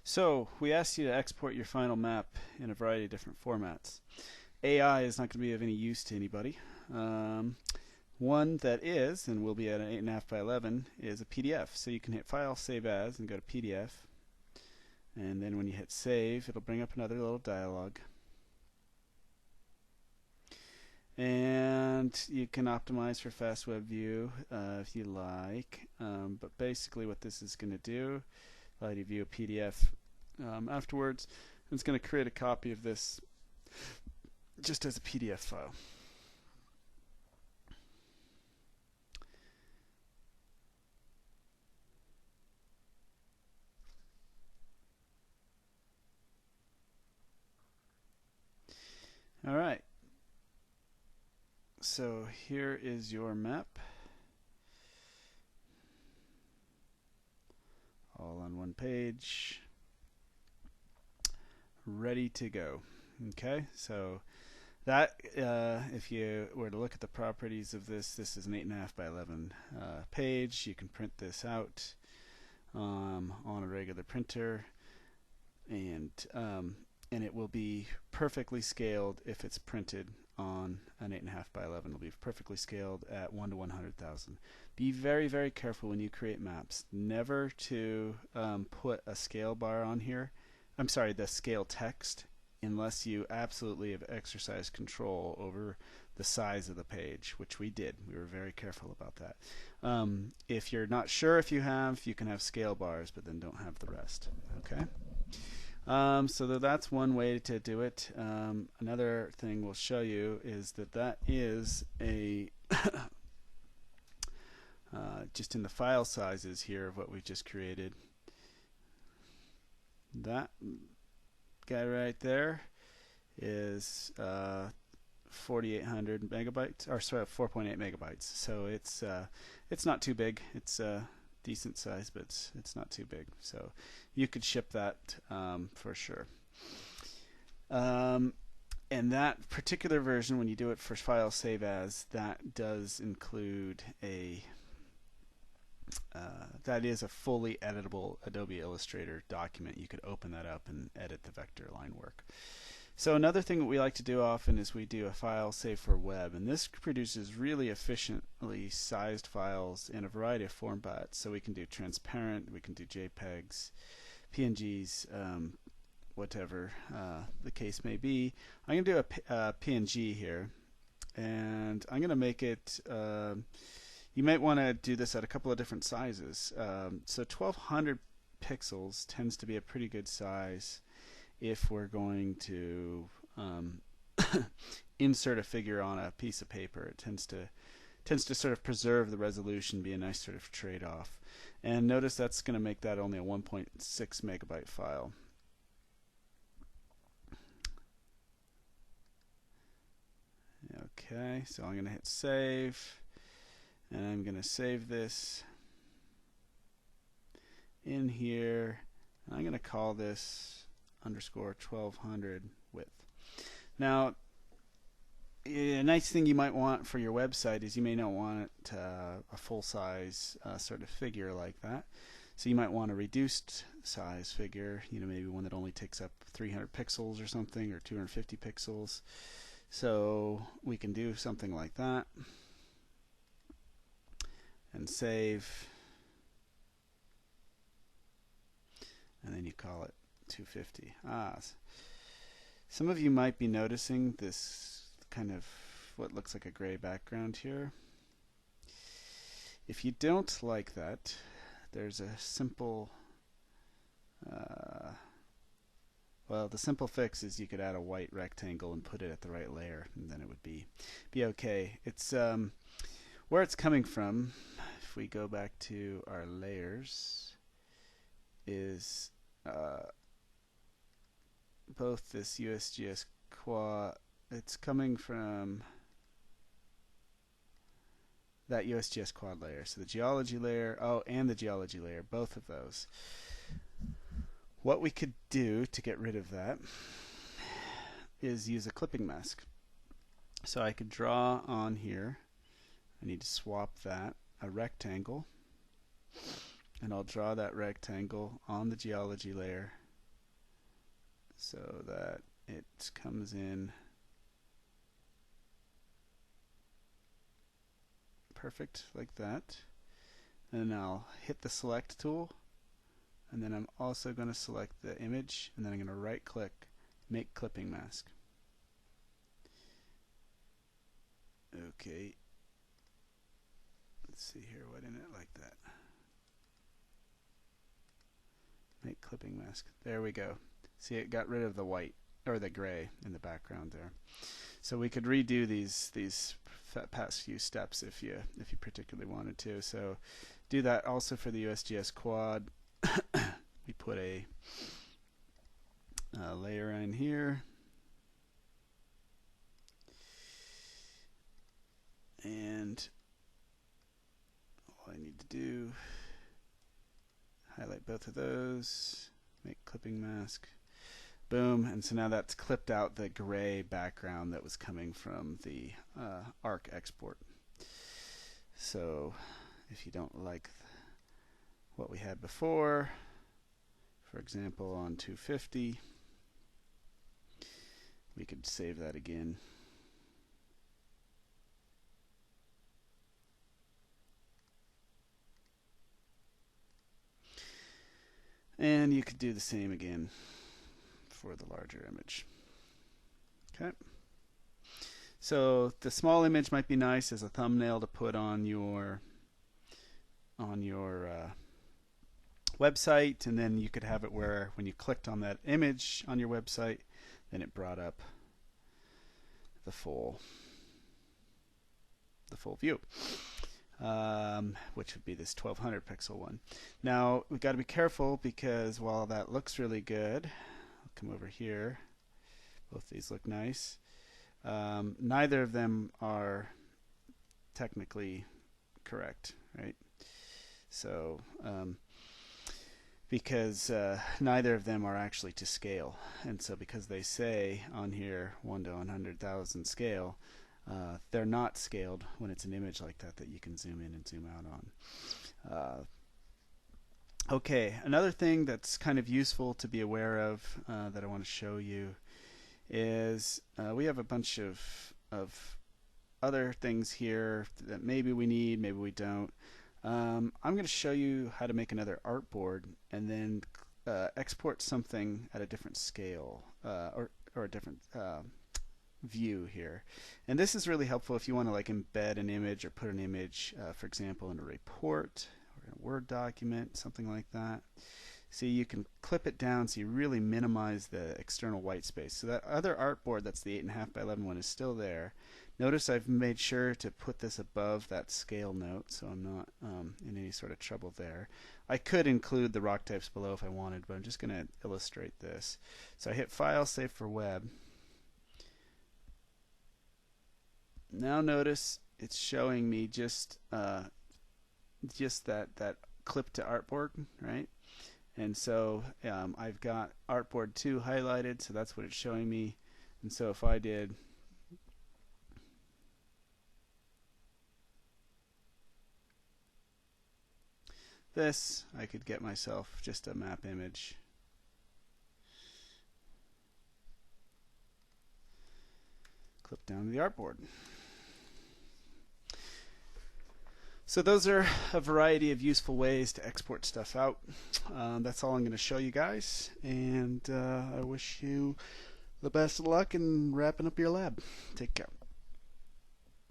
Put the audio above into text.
So we asked you to export your final map in a variety of different formats. AI is not going to be of any use to anybody. Um, One that is, and will be at an 8.5 by 11, is a PDF. So you can hit File, Save As, and go to PDF. And then when you hit Save, it'll bring up another little dialog. And you can optimize for fast web view if you like. But basically what this is going to do, allow you to view a PDF afterwards. It's going to create a copy of this just as a PDF file. All right. So here is your map, all on one page, ready to go. Okay, so that if you were to look at the properties of this is an 8.5 by 11 page. You can print this out on a regular printer, and it will be perfectly scaled if it's printed on an 8.5 by 11. It'll be perfectly scaled at 1 to 100,000. Be very, very careful when you create maps. Never to put a scale bar on here. I'm sorry, the scale text, unless you absolutely have exercised control over the size of the page, which we did. We were very careful about that. If you're not sure if you can have scale bars, but then don't have the rest. Okay. So that's one way to do it. Another thing we'll show you is that is a just in the file sizes here of what we've just created. That guy right there is 4,800 megabytes, or sorry, 4.8 megabytes. So it's not too big. It's decent size, but it's not too big. So you could ship that for sure. And that particular version, when you do it for File Save As, that does include that is a fully editable Adobe Illustrator document. You could open that up and edit the vector line work. So another thing that we like to do often is we do a file save for web, and this produces really efficiently sized files in a variety of formats. So we can do transparent, we can do JPEGs, PNGs, whatever the case may be. I'm going to do a PNG here, and I'm going to make it you might want to do this at a couple of different sizes. So 1200 pixels tends to be a pretty good size if we're going to insert a figure on a piece of paper. It tends to sort of preserve the resolution, be a nice sort of trade-off. And notice that's going to make that only a 1.6 megabyte file. Okay, so I'm going to hit save, and I'm going to save this in here. I'm going to call this underscore 1200 width. Now, a nice thing you might want for your website is you may not want it a full-size sort of figure like that. So you might want a reduced size figure, maybe one that only takes up 300 pixels or something, or 250 pixels. So we can do something like that and save, and then you call it 250. Some of you might be noticing this kind of what looks like a gray background here. If you don't like that, there's a simple well, the simple fix is you could add a white rectangle and put it at the right layer, and then it would be okay. It's where it's coming from. If we go back to our layers, is both this USGS quad, it's coming from that USGS quad layer. So the geology layer, and the geology layer, both of those. What we could do to get rid of that is use a clipping mask. So I could draw on here, I need to swap that, a rectangle, and I'll draw that rectangle on the geology layer so that it comes in perfect like that. And then I'll hit the select tool, and then I'm also going to select the image, and then I'm going to right click, make clipping mask. Okay, let's see here, why didn't it like that? Make clipping mask. There we go. See, it got rid of the white or the gray in the background there. So we could redo these past few steps if you particularly wanted to. So do that also for the USGS quad. We put a layer in here, and all I need to do, highlight both of those, make clipping mask, boom, and so now that's clipped out the gray background that was coming from the ARC export. So if you don't like what we had before, for example on 250, we could save that again. And you could do the same again for the larger image. Okay. So the small image might be nice as a thumbnail to put on your website, and then you could have it where when you clicked on that image on your website, then it brought up the full view, which would be this 1200 pixel one. Now we've got to be careful because while that looks really good, I'll come over here, both these look nice, neither of them are technically correct, right? So because neither of them are actually to scale, and so because they say on here 1 to 100,000 scale, they're not scaled when it's an image like that you can zoom in and zoom out on. Okay, another thing that's kind of useful to be aware of that I want to show you is we have a bunch of other things here that maybe we need, maybe we don't. I'm going to show you how to make another artboard and then export something at a different scale or a different view here. And this is really helpful if you want to like embed an image or put an image, for example, in a report or in a Word document, something like that. See, you can clip it down so you really minimize the external white space. So that other artboard, that's the 8.5 by 11 one, is still there. Notice I've made sure to put this above that scale note, so I'm not in any sort of trouble there. I could include the rock types below if I wanted, but I'm just going to illustrate this. So I hit File, Save for Web. Now notice it's showing me just that clip to artboard, right? And so I've got artboard 2 highlighted, so that's what it's showing me. And so if I did this, I could get myself just a map image. Clip down to the artboard. So those are a variety of useful ways to export stuff out. That's all I'm going to show you guys, and I wish you the best of luck in wrapping up your lab. Take care.